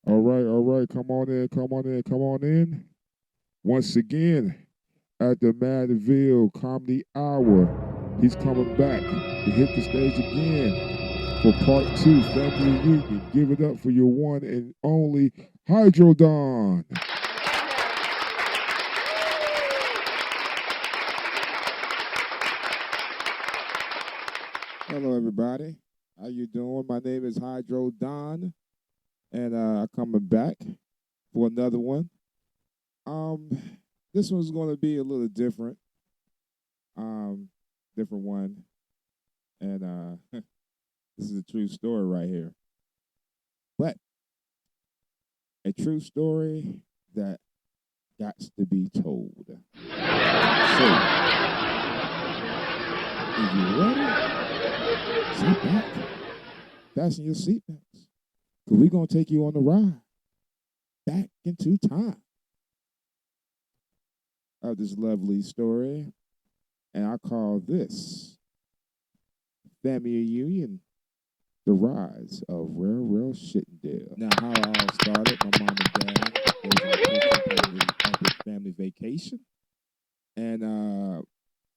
All right. Come on in, come on in, come on in. Once again, at the Madville Comedy Hour, he's coming back to hit the stage again for part two, family reunion. Give it up for your one and only Hydrodon. Hello, everybody. How you doing? My name is Hydrodon, and I'm coming back for another one. Um, this one's going to be a little different. Um, different one, and this is a true story right here. But a true story that got to be told. So, if you're ready, sit back, fasten your seatbelts, because we're going to take you on the ride back into time of this lovely story. And I call this Family Reunion, The Rise of Real ShittinDel. Now, how it all started, my mom and dad was on a family vacation. And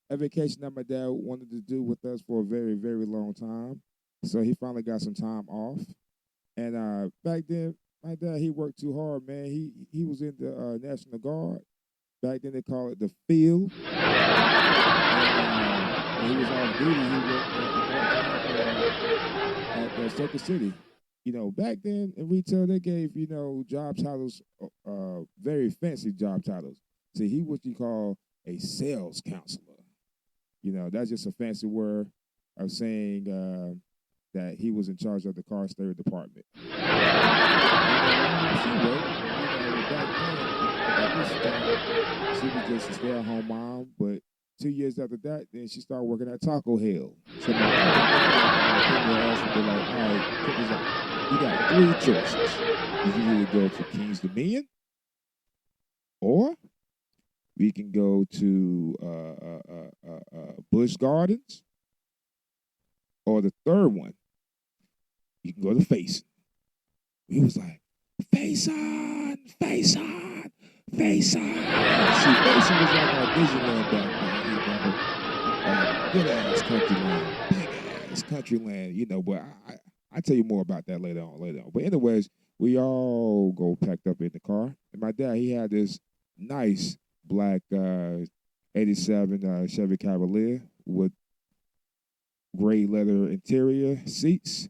a vacation that my dad wanted to do with us for a very, very long time. So he finally got some time off. And back then, my dad, he worked too hard, man. He was in the National Guard. Back then, they call it the field. And when he was off duty, he worked at Circuit City. You know, back then in retail, they gave, job titles, very fancy job titles. See, he what you call a sales counselor. You know, that's just a fancy word of saying that he was in charge of the car stereo department. She worked, back then, at this time, she was just a stay-at-home mom, but 2 years after that, then she started working at Taco Hell. So my mom came to us and be like, all right, check this out. You got three choices. You can either go to King's Dominion, or we can go to Busch Gardens, or the third one, you can go to Faison. We was like, Faison, Faison, Faison. See, Faison was like our Disneyland back then, good ass country land, big ass country land, but I tell you more about that later on. But anyways, we all go packed up in the car. And my dad, he had this nice black 87 Chevy Cavalier with gray leather interior seats.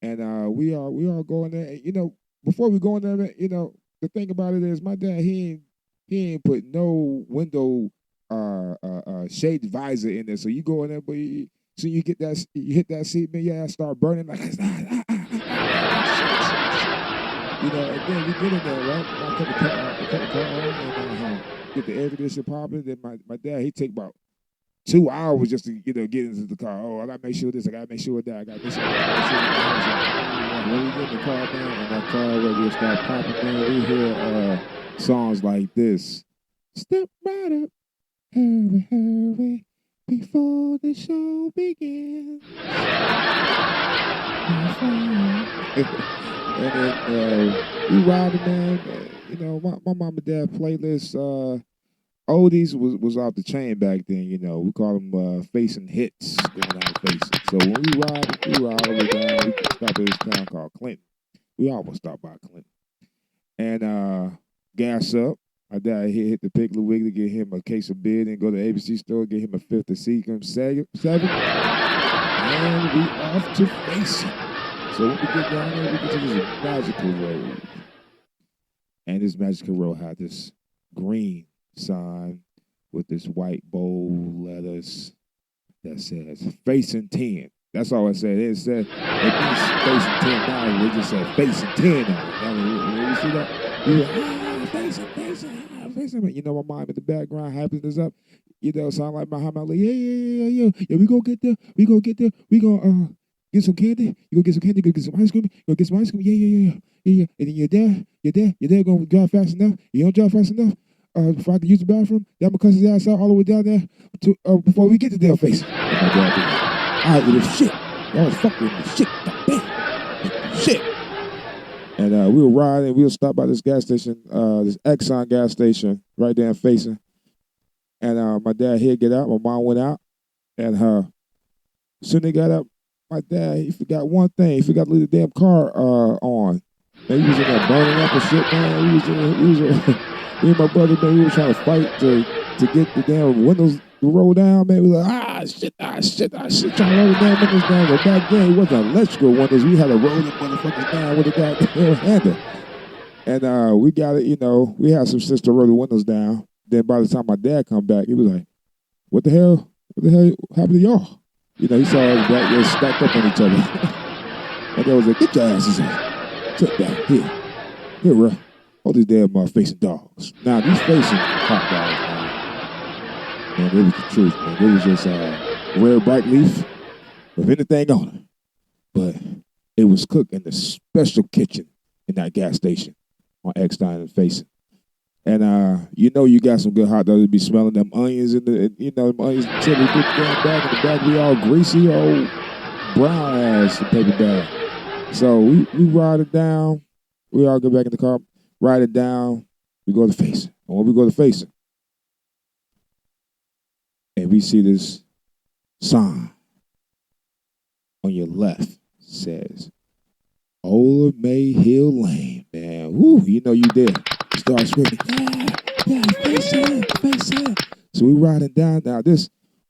And we all go in there. And, before we go in there, the thing about it is my dad, he ain't put no window shade visor in there. So you go in there, but you hit that seat, man, your ass start burning like and then we get in there, right? I cut the car on and get the air conditioner popping. Then my dad, he take about 2 hours just to get into the car. Oh, I gotta make sure this, I gotta make sure that, I gotta make sure that. When we get in the car, man, and that car radio start popping, man, we hear songs like this. Step right up, hurry, hurry, before the show begins. And then we riding, man. My mom and dad playlist, oldies was off the chain back then, We call them Faison hits going on Faison. So when we ride all the way down. We stop at this town called Clinton. We almost stop by Clinton. And gas up. My dad hit the Piggly Wiggly, get him a case of beer, and go to the ABC store, get him a fifth of Seagram 7. And we off to Faison. So when we get down there, we get to this magical road. And this magical road had this green sign with this white bold letters that says Faison 10. That's all it said. It said Faison 10 now. We just said Faison 10 on it. You see that? We were Faison. My mom in the background hyping us up. Sound like Muhammad Ali. Yeah. We go get there. We gonna get some candy. You go get some candy. Go get some ice cream. Go get some ice cream. Yeah. And then your dad gonna drive fast enough. You don't drive fast enough. Before I can use the bathroom, I'm gonna cuss his ass out all the way down there to before we get to their face. All right, little shit. Y'all was fucking with me. Shit. Goddamn. Shit. And we were riding. We were stopped by this gas station, this Exxon gas station right there in Facing. And my dad, he'd get out. My mom went out. And as soon as they got up, my dad, he forgot one thing. He forgot to leave the damn car on. Man, he was in there burning up and shit, man. Me and my brother, man, we were trying to fight to get the damn windows to roll down, man. We were like, shit, trying to roll the damn windows down. But back then, it wasn't electrical windows. We had to roll the motherfuckers down with a goddamn handle. And we got it, we had some sense to roll the windows down. Then by the time my dad come back, he was like, what the hell happened to y'all? He saw us back there stacked up on each other. And there was like, get your asses in. Sit down. Here, bro. All these damn facing dogs. Now, these facing hot dogs, man, it was the truth, man. It was just rare bright leaf with anything on it. But it was cooked in the special kitchen in that gas station on Eckstein and Facing. And you got some good hot dogs. To be smelling them onions in the, them onions and chili thick down back in the back. We all greasy, old brown ass paper bag. So we ride it down. We all get back in the car, ride it down. We go to Facing. And when we go to Facing, and we see this sign on your left says Ola May Hill Lane, man. Woo, you did. Start screaming, yeah, Facing. So we riding down. Now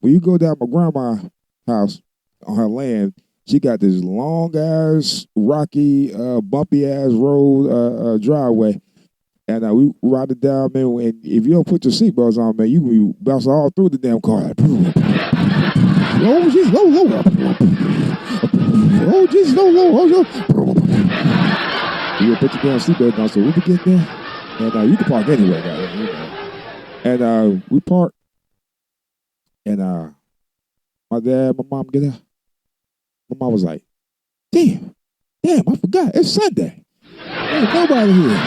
when you go down my grandma's house on her land, she got this long ass, rocky, bumpy ass road driveway. And we ride it down, man. And if you don't put your seatbelts on, man, you can be bouncing all through the damn car. Oh, Jesus, low. Oh, Jesus, low. You put your damn seatbelt on so we can get there. And you can park anywhere, guys. And we park. And my dad, my mom get out. My mom was like, damn, I forgot. It's Sunday. Ain't nobody here.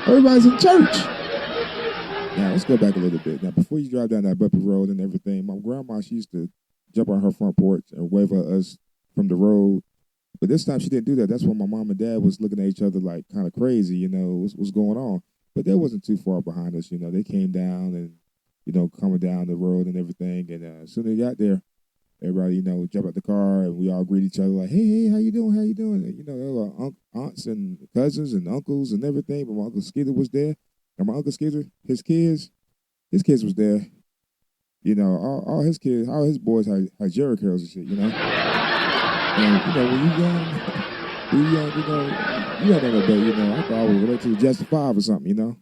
Everybody's in church. Now, let's go back a little bit. Now, before you drive down that bumpy road and everything, my grandma, she used to jump on her front porch and wave at us from the road. But this time she didn't do that. That's when my mom and dad was looking at each other like kind of crazy, what's going on. But that wasn't too far behind us, They came down and, coming down the road and everything. And as soon as they got there, everybody, jumped out the car and we all greet each other like, hey, how you doing? And, there were aunts and cousins and uncles and everything. But my Uncle Skeeter was there. And my Uncle Skeeter, his kids was there. All his kids, all his boys had Jerry curls and shit, And, when you young, you don't know no better, I thought I was related to Justin 5 or something, But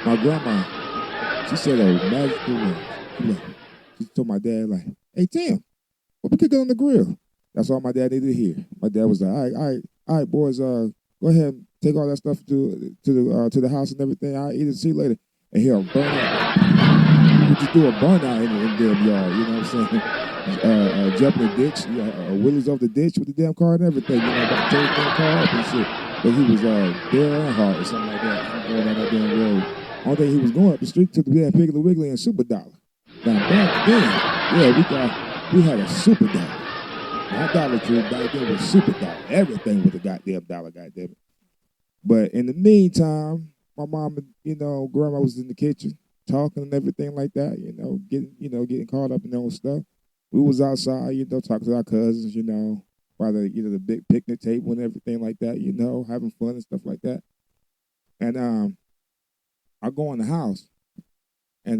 my grandma, she said a magical word. She told my dad, like, hey, Tim, what we cooking on the grill? That's all my dad needed to hear. My dad was like, all right, boys, go ahead and take all that stuff to the house and everything. I'll eat it, see you later. And he'll burn out. We just do a burnout in the damn yard, you know what I'm saying? Jumping the ditch, wheelies off the ditch with the damn car and everything, about to tear the damn car up and shit. But he was Dare Earnhardt or something like that. Going down that damn road. Only thing he was going up the street to the damn Piggly Wiggly and Super Dollar. Now back then, we had a Super Dollar. Not Dollar Tree, back then was Super Dollar. Everything was a goddamn dollar, goddamn it. But in the meantime, my mom and grandma was in the kitchen talking and everything like that. Getting caught up in their own stuff. We was outside, talking to our cousins, by the big picnic table and everything like that. Having fun and stuff like that. And I go in the house, and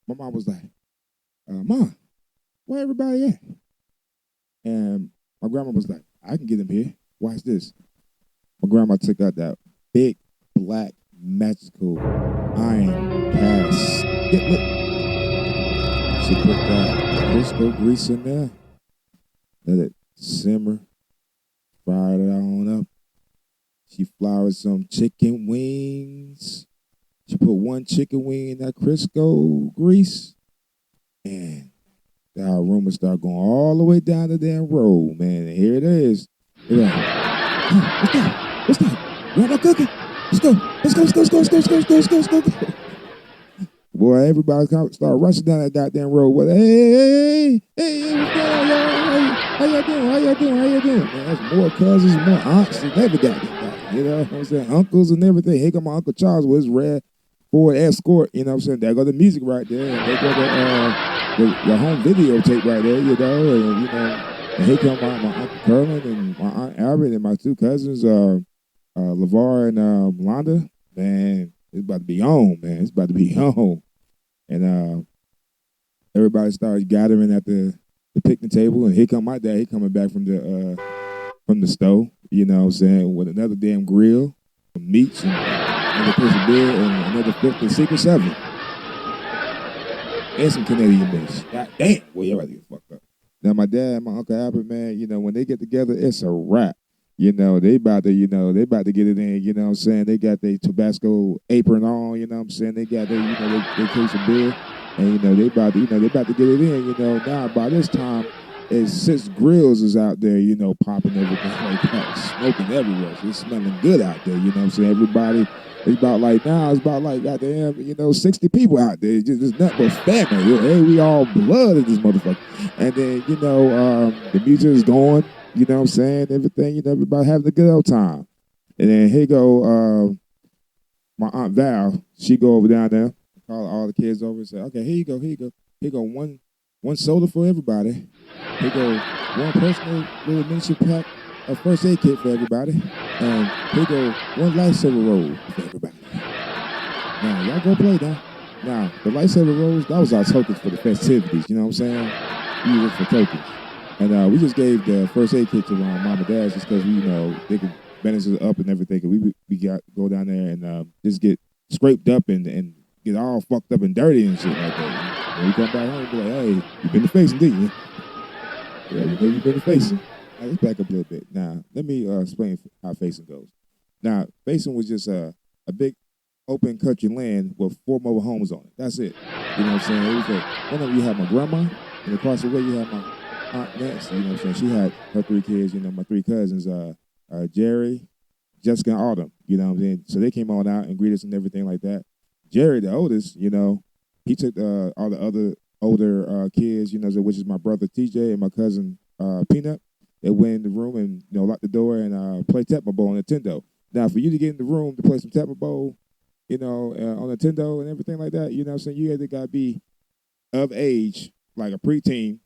my mom was like, "Mom, where everybody at?" And my grandma was like, "I can get them here. Watch this." My grandma took out that big black magical iron cast skillet. She put that Crisco grease in there, let it simmer, fried it on up. She floured some chicken wings. She put one chicken wing in that Crisco grease, and the aroma started going all the way down the damn road, man. And here it is. They're like, oh, what's that? You want no cooking? Let's go. Boy, everybody started rushing down that goddamn road. Hey, what's going on, y'all? How y'all doing? How y'all doing? How y'all doing? Man, that's more cousins, more aunts than ever got anybody. You know what I'm saying? Uncles and everything. Here come my Uncle Charles with his red Ford Escort. You know what I'm saying? There go the music right there. And there go the home videotape right there, you know. And, you know, and here come my Uncle Curlin and my Aunt Albert and my two cousins, LeVar and Londa. Man, it's about to be on, man. It's about to be on. And everybody starts gathering at the picnic table, and here come my dad. He coming back from the stove, you know what I'm saying, with another damn grill, some meats, and another piece of beer, and another fifth and secret seven, and some Canadian mix. God damn, boy, everybody get fucked up. Now my dad and my Uncle Albert, man, you know, when they get together, it's a wrap. You know, they about to get it in, you know what I'm saying? They got their Tabasco apron on, you know what I'm saying? They got their, they case of beer. And, they about to get it in, Now, by this time, it's 6 grills is out there, popping everything like that, smoking everywhere. So it's smelling good out there, you know what I'm saying? Everybody, it's about like goddamn, 60 people out there. It's nothing but family. Hey, we all blood in this motherfucker. And then, the music is going, you know what I'm saying? Everything, everybody having a good old time. And then here go my Aunt Val. She go over down there. Call all the kids over and say, okay, here you go. Here go one soda for everybody. Here go one personal little miniature pack of first aid kit for everybody. And here go one lifesaver roll for everybody. Now, y'all go play now. Now, the lifesaver rolls, that was our tokens for the festivities, you know what I'm saying? We used it for tokens. And we just gave the first aid kit to my mom and dad just because they could bandage us up and everything. We got go down there and just get scraped up and get all fucked up and dirty and shit like that. When we come back home, we be like, hey, you been to facing, didn't you? Yeah, you been to facing. Right, let's back up a little bit. Now, let me explain how facing goes. Now, facing was just a big open country land with 4 mobile homes on it. That's it. You know what I'm saying? It was like, one of them you had my grandma, and across the way you had my Aunt Nancy, you know what I'm saying? She had her 3 kids, my 3 cousins, Jerry, Jessica, and Autumn, you know what I'm saying? So they came on out and greeted us and everything like that. Jerry, the oldest, he took all the other older kids, which is my brother TJ and my cousin Peanut. They went in the room and locked the door and played Tecmo Bowl on Nintendo. Now, for you to get in the room to play some Tecmo Bowl, on Nintendo and everything like that, you know what I'm saying? You either got to be of age, like a preteen,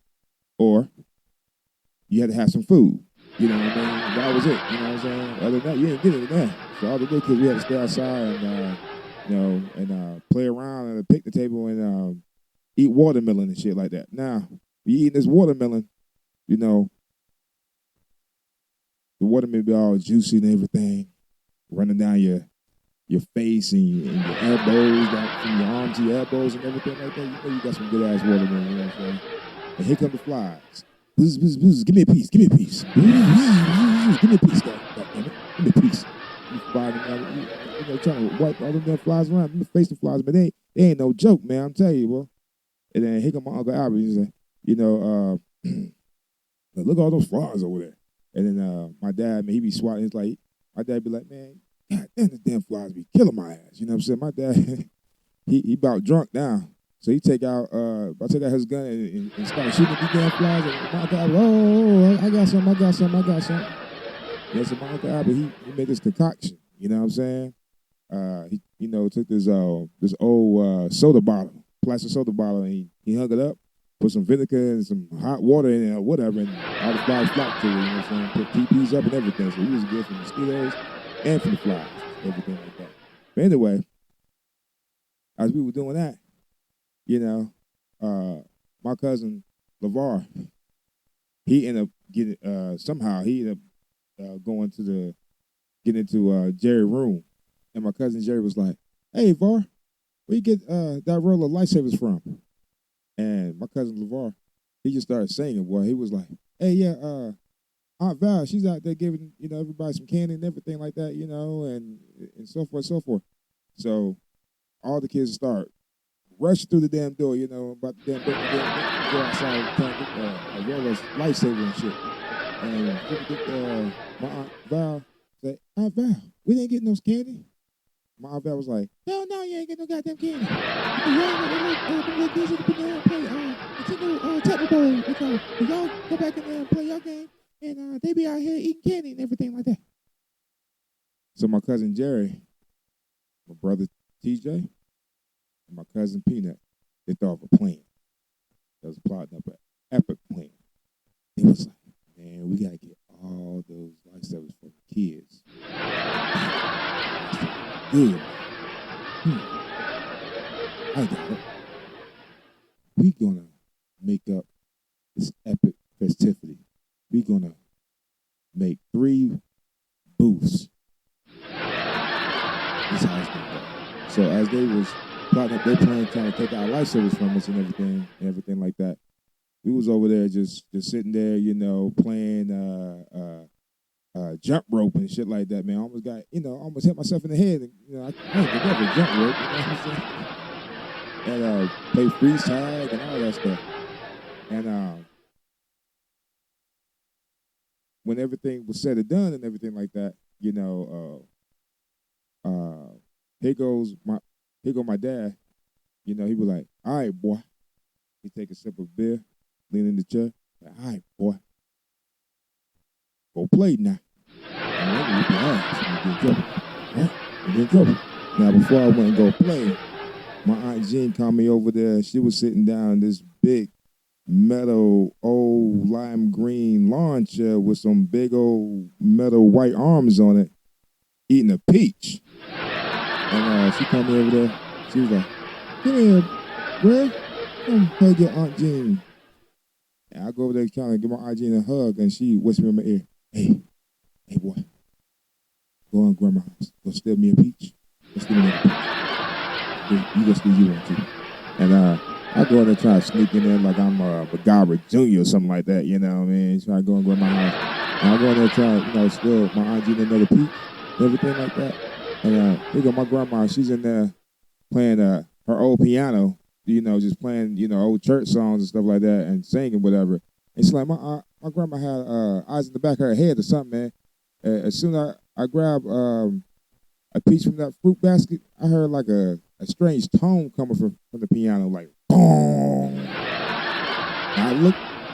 or you had to have some food. You know what I mean? That was it. You know what I'm saying? Other than that, you didn't get it there. So all the little kids, we had to stay outside and play around at a picnic table and eat watermelon and shit like that. Now, you eating this watermelon, the watermelon be all juicy and everything, running down your face and your elbows, down from your arms to your elbows and everything like that. You got some good ass watermelon, you know what I'm saying? And here come the flies. Buzz, buzz, buzz. Give me a piece. Give me a piece. Give me a piece, goddammit. Give me a piece. You flying, trying to wipe all them damn flies around. Let me face the flies, but they ain't no joke, man. I'm telling you, boy. And then here come my Uncle Albert. He's like, look at all those flies over there. And then my dad, man, he be swatting. It's like, my dad be like, man, God damn, the damn flies be killing my ass. You know what I'm saying? My dad, he about drunk now. So he take out his gun and start shooting these damn flies. And my Uncle Albert, I got some. Yeah, so my Uncle Albert, he made this concoction. You know what I'm saying? He took this old soda bottle, plastic soda bottle, and he hung it up, put some vinegar and some hot water in it or whatever, and all the flies flocked to it. You know what I'm saying? Put TPs up and everything. So he was good for mosquitoes and for the flies, everything like that. But anyway, as we were doing that, my cousin LeVar, he ended up getting getting into Jerry's room, and my cousin Jerry was like, "Hey, Var, where you get that roll of lightsabers from?" And my cousin LeVar, he just started singing. Boy, he was like, "Hey, yeah, Aunt Val, she's out there giving everybody some candy and everything like that, and so forth, so forth." So all the kids start rushing through the damn door, about the damn go outside trying to get a roll of lightsaber and shit. And my Aunt Val said, "Aunt Val, we didn't get no candy." My Aunt Val was like, "Hell no, you ain't get no goddamn candy. You ain't got the little kids at the banana play, Nintendo Techno Bowl with y'all. And y'all go back in there and play your game. And they be out here eating candy and everything like that. So my cousin Jerry, my brother TJ, and my cousin Peanut, they thought of a plan. They was plotting up an epic plan. It was like, man, we gotta get all those lightsabers for the kids. Good. I got it. We gonna make up this epic festivity. We gonna make 3 booths. This is how it's gonna go. So as they was plotting up their plan, trying to take our lightsabers from us and everything like that, we was over there just sitting there, you know, playing jump rope and shit like that, man. I almost got, you know, almost hit myself in the head. And, you know, I ain't never jump rope, you know what I'm saying? And play freeze tag and all that stuff. And when everything was said and done and everything like that, you know, here go my dad. You know, he was like, all right, boy. He take a sip of beer, lean in the chair. Like, all right, boy. Go play now. And get in trouble. Now, before I went and go play, my Aunt Jean called me over there. She was sitting down in this big metal old lime green lawn chair with some big old metal white arms on it, eating a peach. And she called me over there. She was like, come here, bro. Come hug your Aunt Jean. And I go over there trying to give my Aunt Jean a hug, and she whispered in my ear, hey boy, go in grandma's house. Go steal me a peach. Go steal me a peach. You go steal you one too. And I go in there trying to sneak in there like I'm MacGyver Jr. or something like that, you know what I mean? Try to go in grandma's house. And I go in there trying to, you know, steal my Aunt Jean another peach, everything like that. And here go my grandma. She's in there playing her old piano, you know, just playing, you know, old church songs and stuff like that and singing whatever. It's like my grandma had eyes in the back of her head or something, man. As soon as I grabbed a piece from that fruit basket, I heard like a strange tone coming from the piano, like boom. And I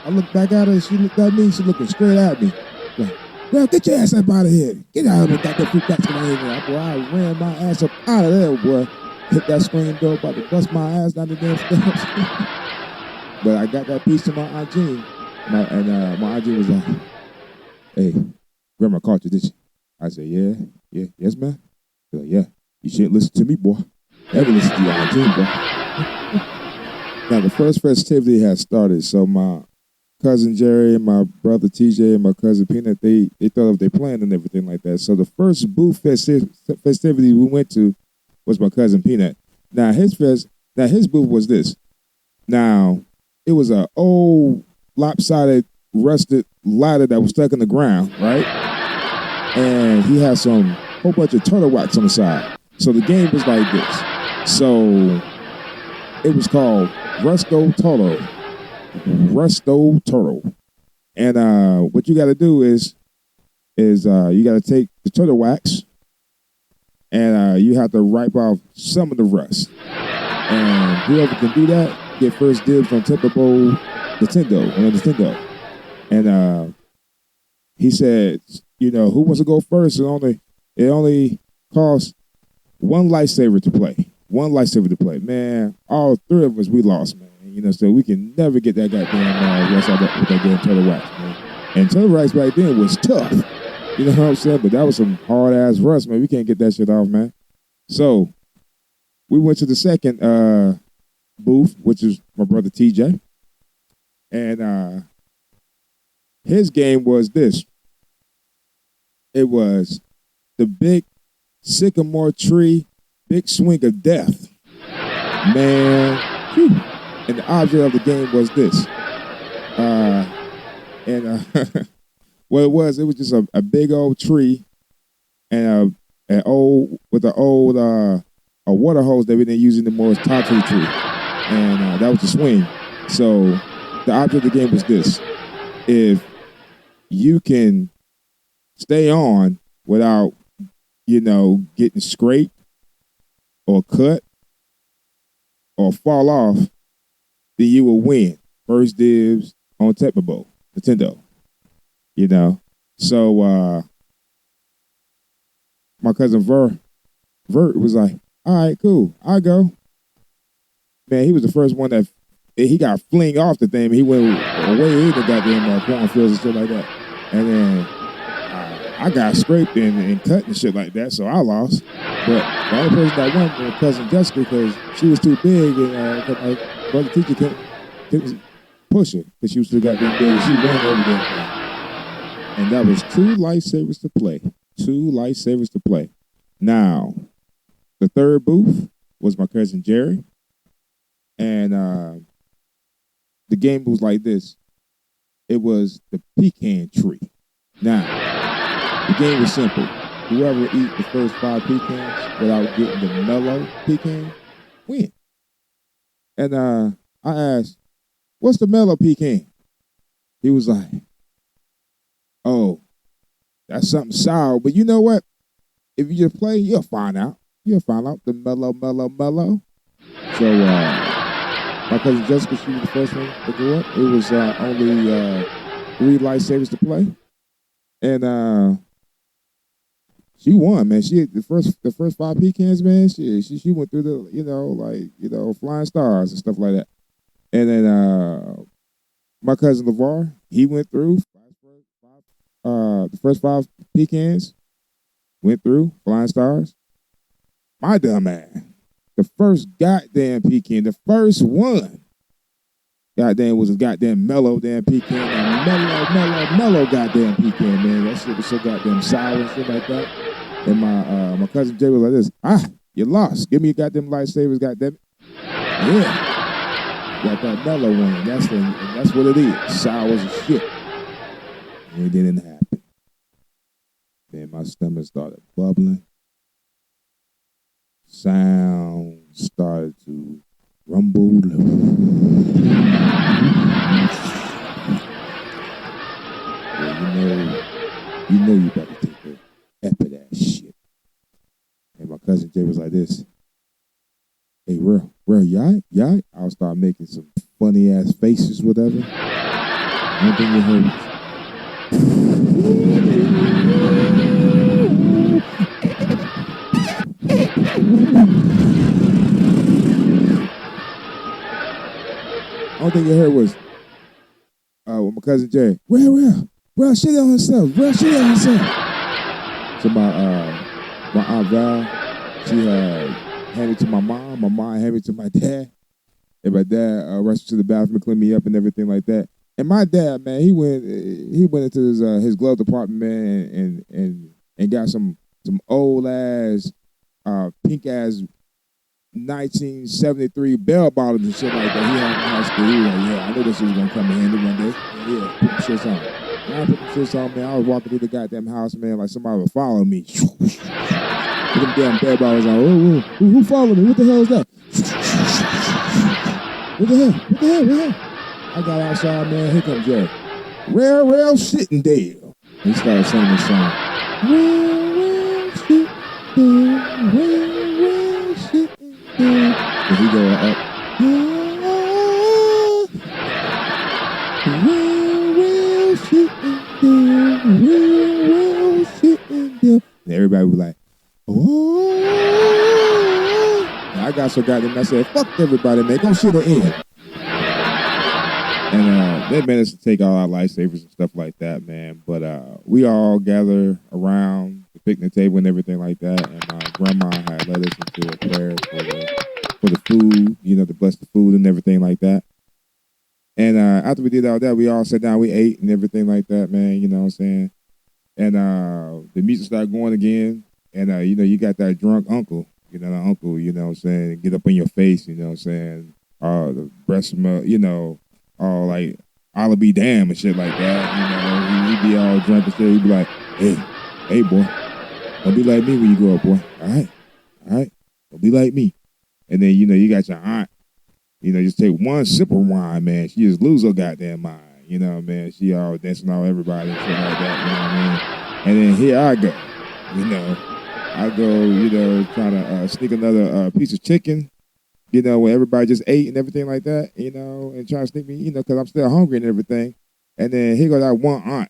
looked back at her, and she looked at me. She looking straight at me, like, "Well, get your ass up out of here! Get out of here! Got that fruit basket out of here!" Boy, I ran my ass up out of there, boy. Hit that screen door, about to bust my ass down the damn steps. But I got that piece to my Aunt Jean, and my Aunt Jean was like, "Hey, grandma caught you, did she?" I said, yes, man. She's like, yeah, you shouldn't listen to me, boy. Ever listen to your Aunt Jean, boy. Now, the first festivity had started, so my cousin Jerry and my brother TJ and my cousin Peanut, they thought of their plan and everything like that. So the first booth festivity we went to was my cousin Peanut. Now, his booth was this. Now, it was an old, lopsided, rusted ladder that was stuck in the ground, right? And he had some whole bunch of turtle wax on the side. So the game was like this. So it was called Rusto Turtle. And what you got to do is you got to take the turtle wax and you have to wipe off some of the rust. And whoever can do that get first dibs on typical Nintendo. And he said, you know, who wants to go first? It only costs one lightsaber to play. Man, all 3 of us, we lost, man. You know, so we can never get that goddamn rust out with that damn turtle wax, man. And turtle wax back then was tough. You know what I'm saying? But that was some hard ass rust, man. We can't get that shit off, man. So we went to the second booth, which is my brother TJ. And his game was this. It was the big sycamore tree, big swing of death. Man. Whew. And the object of the game was this. What it was just a big old tree and a water hose that we didn't use anymore tied to the tree. And that was the swing. So the object of the game was this. If you can stay on without, you know, getting scraped or cut or fall off, then you will win first dibs on Tecmo, Nintendo. You know, so my cousin Vert was like, "All right, cool, I go." Man, he was the first one that he got fling off the thing. He went way in the goddamn cornfields and shit like that, and then I got scraped and cut and shit like that, so I lost. But the only person that won was my cousin Jessica because she was too big, and my brother teacher couldn't push her because she was too goddamn big. She won everything, and that was 2 lifesavers to play. 2 lifesavers to play. Now, the third booth was my cousin Jerry, and the game was like this. It was the pecan tree. Now, the game was simple. Whoever eat the first 5 pecans without getting the mellow pecan, win. And I asked, "What's the mellow pecan?" He was like, "Oh, that's something sour. But you know what? If you just play, you'll find out. You'll find out the mellow. So my cousin Jessica, she was the first one to go up. It was only 3 lifesavers to play. And she won, man. She the first 5 pecans, man. She went through the flying stars and stuff like that. And then my cousin LeVar, he went through the first 5 pecans, went through flying stars. My dumb ass, the first goddamn pecan, the first one, goddamn was a goddamn mellow damn pecan, a mellow goddamn pecan, man. That shit was so goddamn sour and shit like that. And my cousin Jay was like this, you lost. Give me your goddamn lifesavers, goddamn it. Yeah. Got that mellow one. And that's what it is. Sour as shit. And it didn't happen. Then my stomach started bubbling. Sound started to rumble. Well, you know you better take a ep of that shit. And my cousin Jay was like this. Hey, real, y'all. I'll start making some funny ass faces, whatever. One thing you heard was, only thing you heard was with my cousin Jay, real shit on himself. So my Aunt Val, she had handed to my mom handed it to my dad. And my dad rushed to the bathroom, cleaned me up and everything like that. And my dad, man, he went into his glove department, man, and got some old ass pink ass 1973 bell bottoms and shit like that. He had in high school. He was like, yeah, I knew this shit was gonna come in handy one day. Yeah, put the shits on. And I put the shits on, man. I was walking through the goddamn house, man, like somebody was following me. With them damn bell bottoms on. Who followed me? What the hell is that? What the hell? I got outside, man. Here comes Jerry. Real ShittinDel. He started singing this song. Real ShittinDel. Real ShittinDel. And he going up. Real ShittinDel. Real ShittinDel. And everybody was like, oh. And I got so goddamn, I said, fuck everybody, man. Go shit in. And they managed to take all our lifesavers and stuff like that, man. But we all gather around the picnic table and everything like that. And my grandma had led us into a prayer for the food, to bless the food and everything like that. And after we did all that, we all sat down, we ate and everything like that, man. You know what I'm saying? And the music started going again. And, you got that drunk uncle, the uncle, you know what I'm saying, get up in your face, you know what I'm saying, the breast smell, all like, I'll be damn and shit like that, he'd be all drunk and shit, he'd be like, hey, boy, don't be like me when you grow up, boy, all right, don't be like me. And then, you got your aunt, just take one sip of wine, man, she just lose her goddamn mind, man, she all dancing all everybody and shit like that, you know what I mean, and then here I go, I go, trying to sneak another piece of chicken you know, when everybody just ate and everything like that, you know, and trying to sneak me, you know, because I'm still hungry and everything. And then here go that one aunt,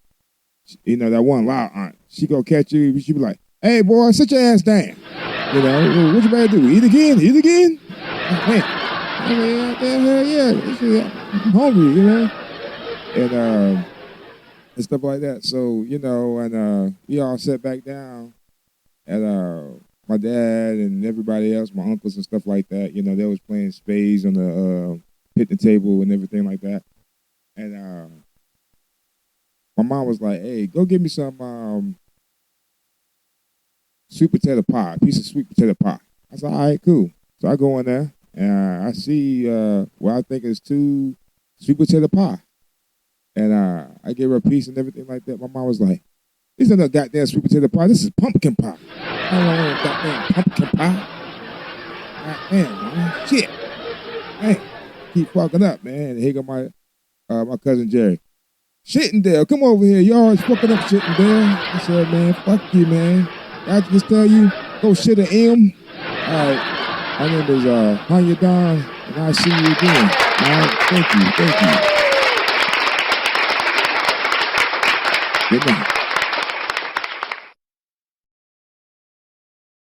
you know, that one loud aunt. She go catch you. She be like, "Hey, boy, sit your ass down. You know, what you better do? Eat again? Eat again?" Man, I mean, hell yeah, I'm hungry, you know, and stuff like that. So, you know, and we all sat back down, and my dad and everybody else, my uncles and stuff like that, you know, they was playing spades on the picnic table and everything like that. And my mom was like, "Hey, go get me some sweet potato pie, a piece of sweet potato pie." I said, "All right, cool." So I go in there and I see what I think is 2 sweet potato pie. And I gave her a piece and everything like that. My mom was like, "This is not goddamn sweet potato pie. This is pumpkin pie. I don't want no goddamn pumpkin pie." Goddamn, man. Shit. Hey, keep fucking up, man. And here go my cousin Jerry. "ShittinDel, come over here. You always fucking up ShittinDel." I said, "Man, fuck you, man. I just tell you, go shit an M." All right. My name is Hydrodon, and I'll see you again. All right. Thank you. Good night.